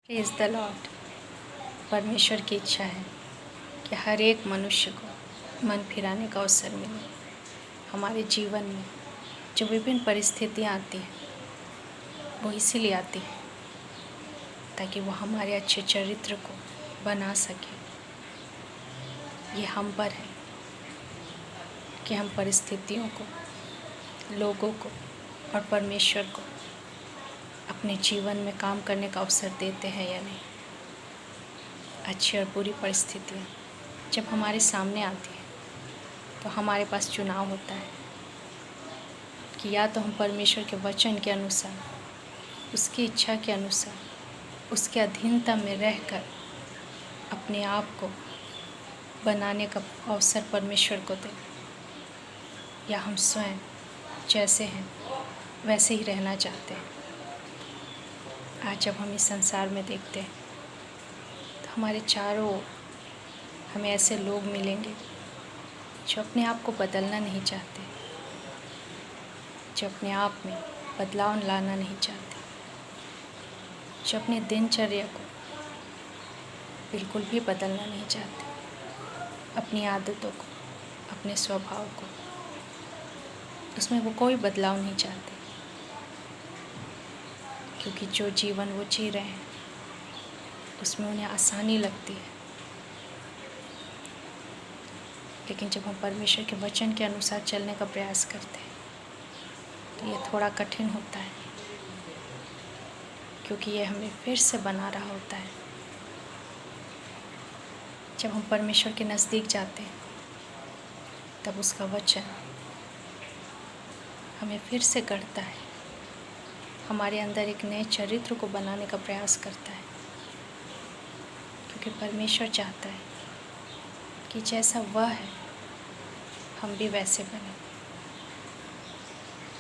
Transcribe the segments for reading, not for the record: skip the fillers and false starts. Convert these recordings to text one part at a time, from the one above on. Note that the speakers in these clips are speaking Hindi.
Praise the Lord. परमेश्वर की इच्छा है कि हर एक मनुष्य को मन फिराने का अवसर मिले। हमारे जीवन में जो विभिन्न परिस्थितियाँ आती हैं वो इसीलिए आती हैं ताकि वो हमारे अच्छे चरित्र को बना सके। ये हम पर है कि हम परिस्थितियों को, लोगों को और परमेश्वर को अपने जीवन में काम करने का अवसर देते हैं या नहीं। अच्छी और बुरी परिस्थितियाँ जब हमारे सामने आती हैं तो हमारे पास चुनाव होता है कि या तो हम परमेश्वर के वचन के अनुसार, उसकी इच्छा के अनुसार, उसके अधीनता में रहकर अपने आप को बनाने का अवसर परमेश्वर को दें, या हम स्वयं जैसे हैं वैसे ही रहना चाहते हैं। आज जब हम इस संसार में देखते हैं तो हमारे चारों ओर हमें ऐसे लोग मिलेंगे जो अपने आप को बदलना नहीं चाहते, जो अपने आप में बदलाव लाना नहीं चाहते, जो अपने दिनचर्या को बिल्कुल भी बदलना नहीं चाहते, अपनी आदतों को, अपने स्वभाव को, उसमें वो कोई बदलाव नहीं चाहते, क्योंकि जो जीवन वो जी रहे हैं उसमें उन्हें आसानी लगती है। लेकिन जब हम परमेश्वर के वचन के अनुसार चलने का प्रयास करते हैं तो ये थोड़ा कठिन होता है, क्योंकि ये हमें फिर से बना रहा होता है। जब हम परमेश्वर के नज़दीक जाते हैं तब उसका वचन हमें फिर से गढ़ता है, हमारे अंदर एक नए चरित्र को बनाने का प्रयास करता है, क्योंकि परमेश्वर चाहता है कि जैसा वह है हम भी वैसे बने,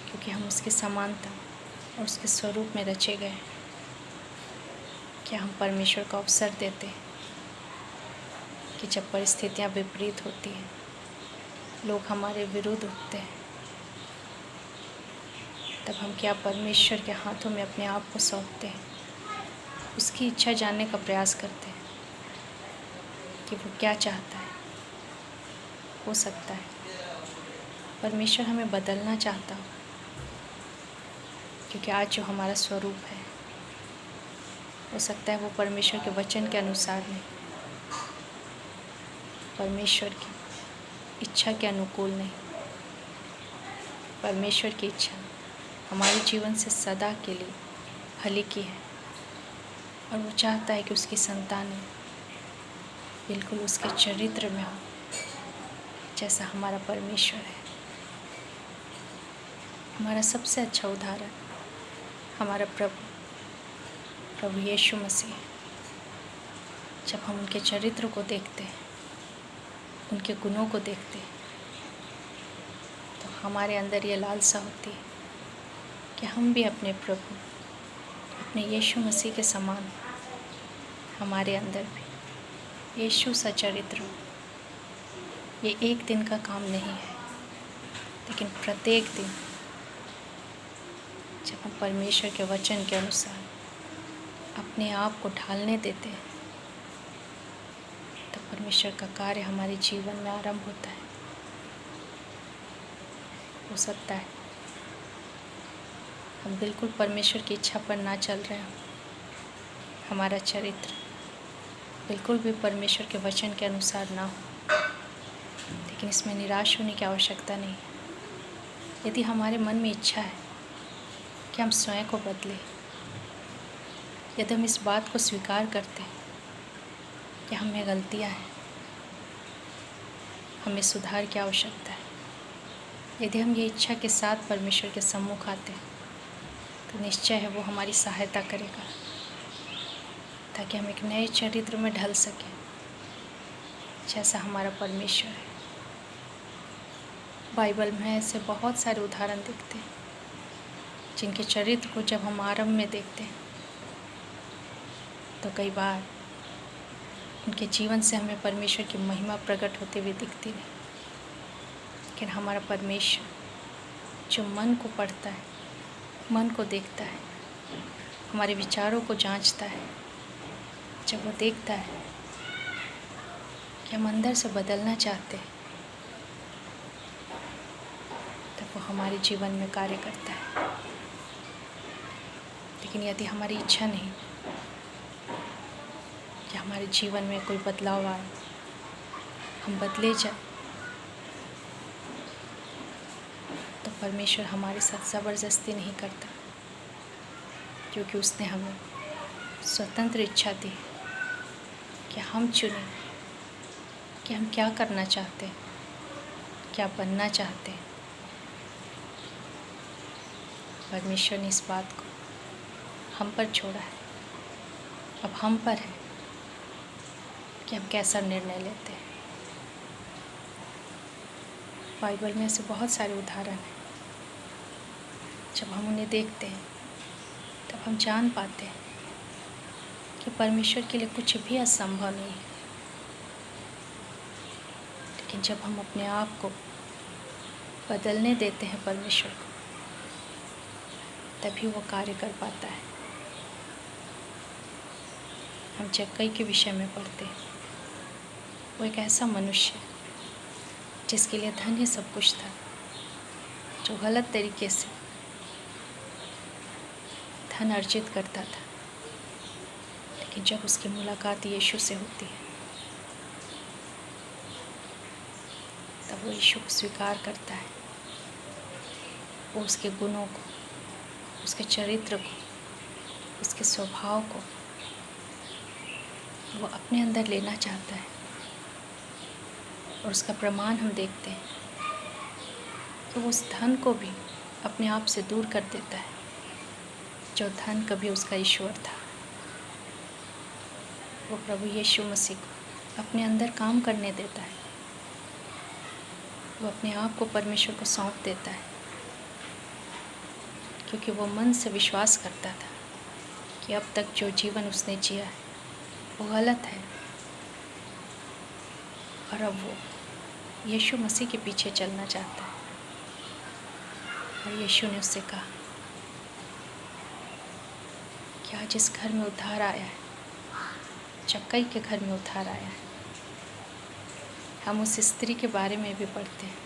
क्योंकि हम उसकी समानता और उसके स्वरूप में रचे गए हैं। क्या हम परमेश्वर को अवसर देते हैं कि जब परिस्थितियाँ विपरीत होती हैं, लोग हमारे विरुद्ध उठते हैं, तब हम क्या परमेश्वर के हाथों में अपने आप को सौंपते हैं, उसकी इच्छा जानने का प्रयास करते हैं कि वो क्या चाहता है। हो सकता है परमेश्वर हमें बदलना चाहता हो, क्योंकि आज जो हमारा स्वरूप है हो सकता है वो परमेश्वर के वचन के अनुसार नहीं, परमेश्वर की इच्छा के अनुकूल नहीं। परमेश्वर की इच्छा हमारे जीवन से सदा के लिए भली की है, और वो चाहता है कि उसकी संतानें बिल्कुल उसके चरित्र में हो जैसा हमारा परमेश्वर है। हमारा सबसे अच्छा उदाहरण हमारा प्रभु यीशु मसीह है। जब हम उनके चरित्र को देखते हैं, उनके गुणों को देखते हैं, तो हमारे अंदर ये लालसा होती है कि हम भी अपने प्रभु, अपने यीशु मसीह के समान, हमारे अंदर भी यीशु सा चरित्र हो। ये एक दिन का काम नहीं है, लेकिन प्रत्येक दिन जब हम परमेश्वर के वचन के अनुसार अपने आप को ढालने देते हैं तो परमेश्वर का कार्य हमारे जीवन में आरंभ होता है। हो सकता है हम बिल्कुल परमेश्वर की इच्छा पर ना चल रहे हों, हमारा चरित्र बिल्कुल भी परमेश्वर के वचन के अनुसार ना हो, लेकिन इसमें निराश होने की आवश्यकता नहीं है। यदि हमारे मन में इच्छा है कि हम स्वयं को बदलें, यदि हम इस बात को स्वीकार करते हैं कि हम में गलतियाँ हैं, हमें सुधार की आवश्यकता है, यदि हम ये इच्छा के साथ परमेश्वर के सम्मुख आते हैं तो निश्चय है वो हमारी सहायता करेगा, ताकि हम एक नए चरित्र में ढल सकें जैसा हमारा परमेश्वर है। बाइबल में ऐसे बहुत सारे उदाहरण दिखते हैं जिनके चरित्र को जब हम आरंभ में देखते हैं तो कई बार उनके जीवन से हमें परमेश्वर की महिमा प्रकट होते हुए दिखती नहीं। लेकिन हमारा परमेश्वर जो मन को पढ़ता है, मन को देखता है, हमारे विचारों को जांचता है, जब वो देखता है कि हम अंदर से बदलना चाहते हैं, तब वो हमारे जीवन में कार्य करता है। लेकिन यदि हमारी इच्छा नहीं कि हमारे जीवन में कोई बदलाव आए, हम बदले जाए, तो परमेश्वर हमारे साथ ज़बरदस्ती नहीं करता, क्योंकि उसने हमें स्वतंत्र इच्छा दी कि हम चुनें कि हम क्या करना चाहते हैं, क्या बनना चाहते हैं। परमेश्वर ने इस बात को हम पर छोड़ा है। अब हम पर है कि हम कैसा निर्णय लेते हैं। बाइबल में ऐसे बहुत सारे उदाहरण हैं। जब हम उन्हें देखते हैं तब हम जान पाते हैं कि परमेश्वर के लिए कुछ भी असंभव नहीं है। लेकिन जब हम अपने आप को बदलने देते हैं परमेश्वर को, तभी वो कार्य कर पाता है। हम जक्कई के विषय में पढ़ते हैं। वो एक ऐसा मनुष्य जिसके लिए धन ही सब कुछ था, जो गलत तरीके से धन अर्जित करता था। लेकिन जब उसकी मुलाकात यीशु से होती है, तब वो यीशु को स्वीकार करता है। वो उसके गुणों को, उसके चरित्र को, उसके स्वभाव को वो अपने अंदर लेना चाहता है। और उसका प्रमाण हम देखते हैं कि वो उस धन को भी अपने आप से दूर कर देता है, जो धन कभी उसका ईश्वर था। वो प्रभु यीशु मसीह को अपने अंदर काम करने देता है। वो अपने आप को परमेश्वर को सौंप देता है, क्योंकि वो मन से विश्वास करता था कि अब तक जो जीवन उसने जिया है वो गलत है। और अब वो यीशु मसीह के पीछे चलना चाहता है। और यीशु ने उससे कहा कि आज इस घर में उद्धार आया है, जक्कई के घर में उद्धार आया है। हम उस स्त्री के बारे में भी पढ़ते हैं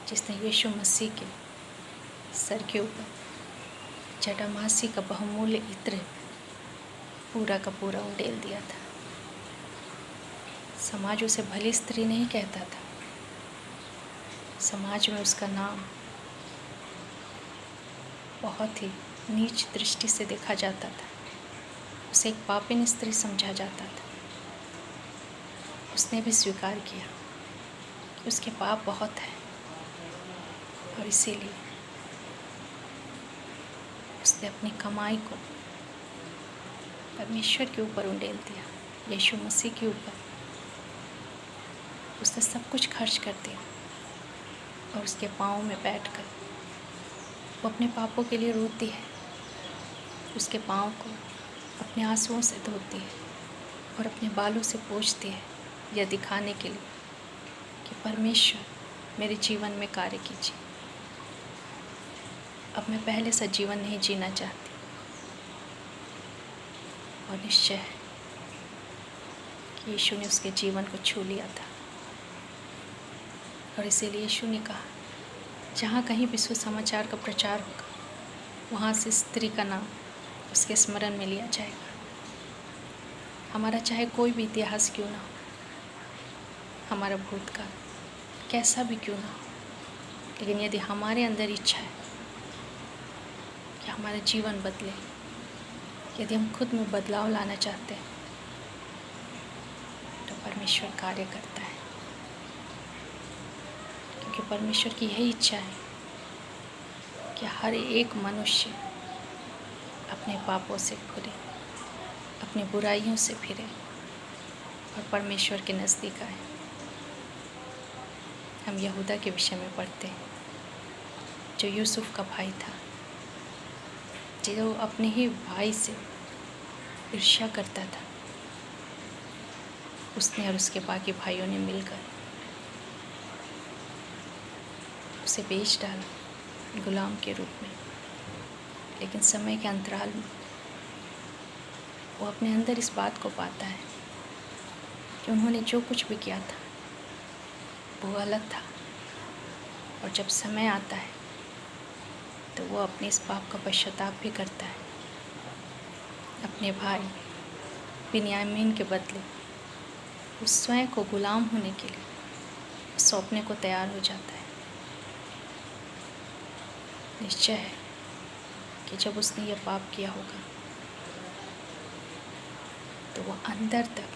जिसने यीशु मसीह के सर के ऊपर जटामासी का बहुमूल्य इत्र पूरा का पूरा उंडेल दिया था। समाज उसे भली स्त्री नहीं कहता था। समाज में उसका नाम बहुत ही नीच दृष्टि से देखा जाता था। उसे एक पापिन स्त्री समझा जाता था। उसने भी स्वीकार किया कि उसके पाप बहुत है, और इसीलिए उसने अपनी कमाई को परमेश्वर के ऊपर उंडेल दिया, यीशु मसीह के ऊपर। उसने सब कुछ खर्च कर दिया और उसके पाँव में बैठकर वो अपने पापों के लिए रोती है। उसके पाँव को अपने आंसुओं से धोती है और अपने बालों से पोंछती है, यह दिखाने के लिए कि परमेश्वर मेरे जीवन में कार्य कीजिए। अब मैं पहले सा जीवन नहीं जीना चाहती। और निश्चय है कि यीशु ने उसके जीवन को छू लिया था। और इसीलिए यीशु ने कहा, जहाँ कहीं भी सुसमाचार का प्रचार होगा, वहाँ से स्त्री का नाम उसके स्मरण में लिया जाएगा। हमारा चाहे कोई भी इतिहास क्यों ना हो, हमारा भूतकाल कैसा भी क्यों ना हो, लेकिन यदि हमारे अंदर इच्छा है कि हमारा जीवन बदले, यदि हम खुद में बदलाव लाना चाहते हैं, तो परमेश्वर कार्य करता है। क्योंकि परमेश्वर की यही इच्छा है कि हर एक मनुष्य अपने पापों से घुरे, अपनी बुराइयों से फिरे और परमेश्वर के नज़दीक आए। हम यहूदा के विषय में पढ़ते हैं, जो यूसुफ का भाई था, जो अपने ही भाई से ईर्ष्या करता था। उसने और उसके बाकी भाइयों ने मिलकर उसे बेच डाला गुलाम के रूप में। लेकिन समय के अंतराल में वो अपने अंदर इस बात को पाता है कि उन्होंने जो कुछ भी किया था वो गलत था, और जब समय आता है तो वो अपने इस पाप का पश्चाताप भी करता है। अपने भाई बिन्यामीन के बदले वो स्वयं को गुलाम होने के लिए सौंपने को तैयार हो जाता है। निश्चय है कि जब उसने ये पाप किया होगा तो वो अंदर तक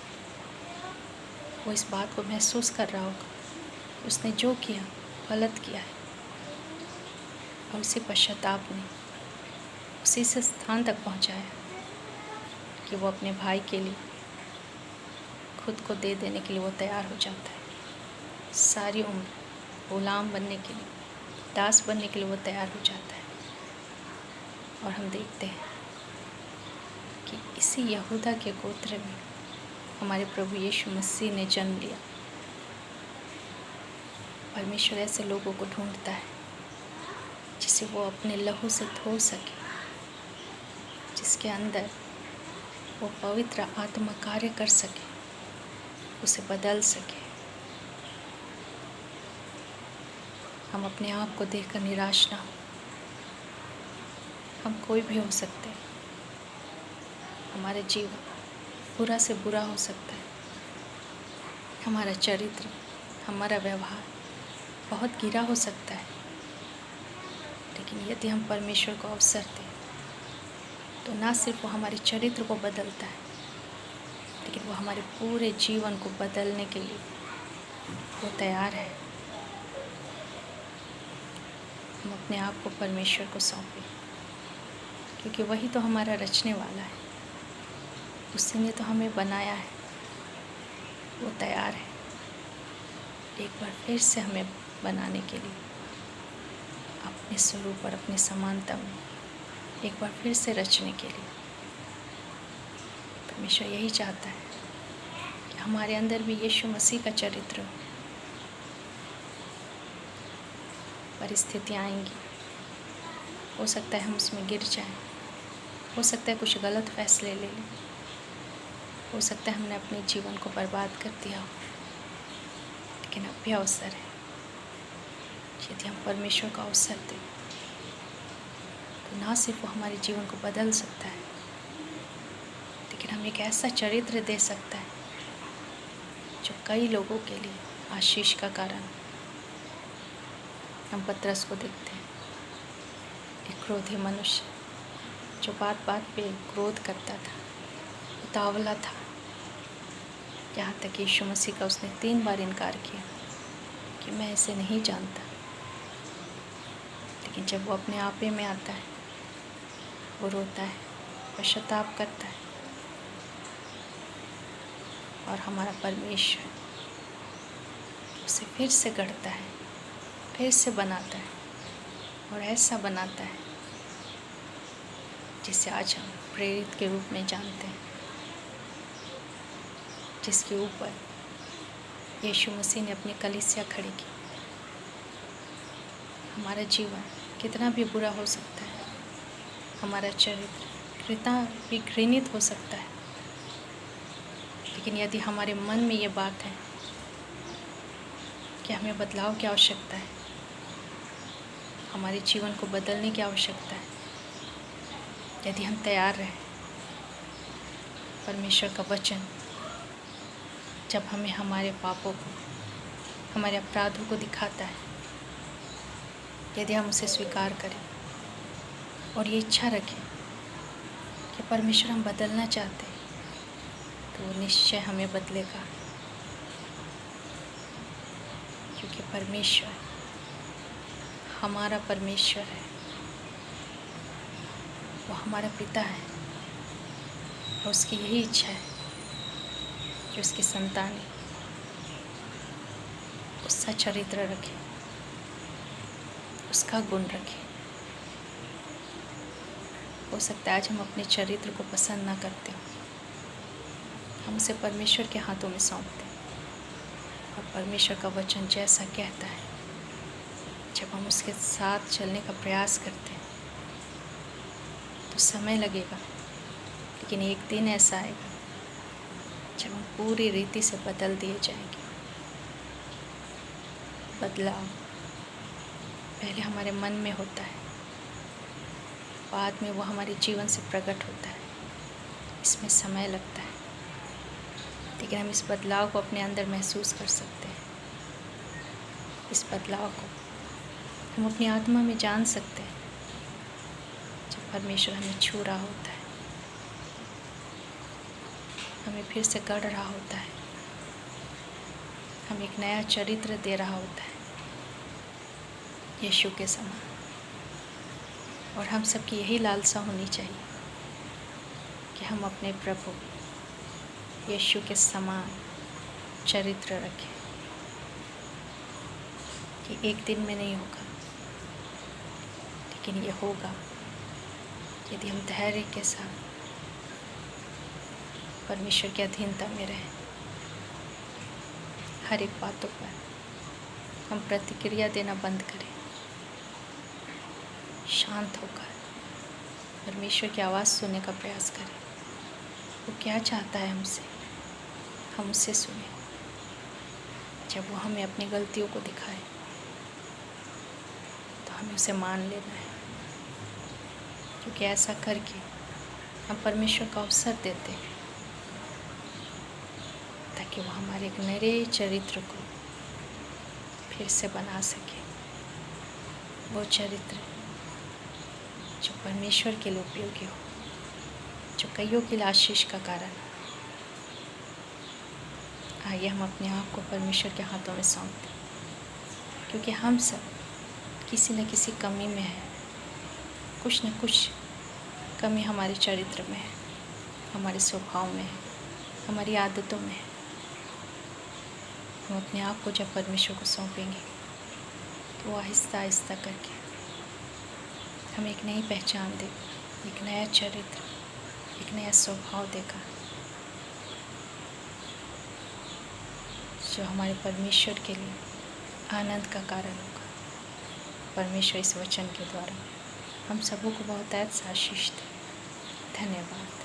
वो इस बात को महसूस कर रहा होगा कि उसने जो किया गलत किया है, और उसी पश्चाताप ने उसी से स्थान तक पहुंचाया कि वो अपने भाई के लिए खुद को दे देने के लिए वो तैयार हो जाता है। सारी उम्र गुलाम बनने के लिए, दास बनने के लिए वो तैयार हो जाता है। और हम देखते हैं कि इसी यहूदा के गोत्र में हमारे प्रभु यीशु मसीह ने जन्म लिया। परमेश्वर ऐसे लोगों को ढूंढता है जिसे वो अपने लहू से धो सके, जिसके अंदर वो पवित्र आत्मा कार्य कर सके, उसे बदल सके। हम अपने आप को देखकर निराश ना हो। हम कोई भी हो सकते हैं। हमारे जीवन बुरा से बुरा हो सकता है। हमारा चरित्र, हमारा व्यवहार बहुत गिरा हो सकता है, लेकिन यदि हम परमेश्वर को अवसर दें तो ना सिर्फ वो हमारे चरित्र को बदलता है, लेकिन वो हमारे पूरे जीवन को बदलने के लिए वो तैयार है। हम अपने आप को परमेश्वर को सौंपें, क्योंकि वही तो हमारा रचने वाला है। उसी ने तो हमें बनाया है। वो तैयार है एक बार फिर से हमें बनाने के लिए, अपने स्वरूप और अपनी समानता में एक बार फिर से रचने के लिए। परमेश्वर यही चाहता है कि हमारे अंदर भी यीशु मसीह का चरित्र हो। परिस्थितियाँ आएंगी, हो सकता है हम उसमें गिर जाएं, हो सकता है कुछ गलत फैसले ले लें, हो सकता है हमने अपने जीवन को बर्बाद कर दिया हो, लेकिन अब भी अवसर है। यदि हम परमेश्वर को अवसर दें तो ना सिर्फ वो हमारे जीवन को बदल सकता है, लेकिन हमें एक ऐसा चरित्र दे सकता है जो कई लोगों के लिए आशीष का कारण। हम पतरस को देखते हैं, एक क्रोधी मनुष्य जो बात बात पे क्रोध करता था, उतावला था, यहाँ तक कि यीशु मसीह का उसने 3 बार इनकार किया कि मैं इसे नहीं जानता। लेकिन जब वो अपने आपे में आता है, वो रोता है, पश्चाताप करता है, और हमारा परमेश्वर उसे फिर से गढ़ता है, फिर से बनाता है, और ऐसा बनाता है जिसे आज हम प्रेरित के रूप में जानते हैं, जिसके ऊपर यीशु मसीह ने अपनी कलीसिया खड़ी की। हमारा जीवन कितना भी बुरा हो सकता है, हमारा चरित्र कितना भी घृणित हो सकता है, लेकिन यदि हमारे मन में ये बात है कि हमें बदलाव की आवश्यकता है, हमारे जीवन को बदलने की आवश्यकता है, यदि हम तैयार रहें, परमेश्वर का वचन जब हमें हमारे पापों को, हमारे अपराधों को दिखाता है, यदि हम उसे स्वीकार करें और ये इच्छा रखें कि परमेश्वर हम बदलना चाहते हैं, तो वो निश्चय हमें बदलेगा। क्योंकि परमेश्वर हमारा परमेश्वर है, वो हमारा पिता है, और उसकी यही इच्छा है कि उसकी संतान उसका चरित्र रखे, उसका गुण रखे। हो सकता है आज हम अपने चरित्र को पसंद ना करते हो, हम उसे परमेश्वर के हाथों में सौंपते हैं, और परमेश्वर का वचन जैसा कहता है, जब हम उसके साथ चलने का प्रयास करते हैं तो समय लगेगा, लेकिन एक दिन ऐसा आएगा जब हम पूरी रीति से बदल दिए जाएंगे। बदलाव पहले हमारे मन में होता है, बाद में वो हमारे जीवन से प्रकट होता है। इसमें समय लगता है, लेकिन हम इस बदलाव को अपने अंदर महसूस कर सकते हैं। इस बदलाव को हम अपनी आत्मा में जान सकते हैं जब परमेश्वर हमें छू रहा होता है, हमें फिर से गढ़ रहा होता है, हमें एक नया चरित्र दे रहा होता है यीशु के समान। और हम सबकी यही लालसा होनी चाहिए कि हम अपने प्रभु यीशु के समान चरित्र रखें। कि एक दिन में नहीं होगा, लेकिन ये होगा यदि हम धैर्य के साथ परमेश्वर की अधीनता में रहें। हर एक बातों पर हम प्रतिक्रिया देना बंद करें, शांत होकर परमेश्वर की आवाज़ सुनने का प्रयास करें। वो क्या चाहता है हमसे, हम उससे सुने। जब वो हमें अपनी गलतियों को दिखाए तो हमें उसे मान लेना है, क्योंकि ऐसा करके हम परमेश्वर का अवसर देते हैं ताकि वो हमारे एक नए चरित्र को फिर से बना सके। वो चरित्र जो परमेश्वर के लिए उपयोगी हो, जो कईयों के लिए आशीष का कारण हो। आइए हम अपने आप को परमेश्वर के हाथों में सौंप दें, क्योंकि हम सब किसी न किसी कमी में है। कुछ न कुछ कमी हमारे चरित्र में है, हमारे स्वभाव में है, हमारी आदतों में है। हम अपने आप को जब परमेश्वर को सौंपेंगे तो वो आहिस्ता आहिस्ता करके हमें एक नई पहचान देगा, एक नया चरित्र, एक नया स्वभाव देगा, जो हमारे परमेश्वर के लिए आनंद का कारण होगा। परमेश्वर इस वचन के द्वारा हम सबों को बहुत आशीष दे। धन्यवाद।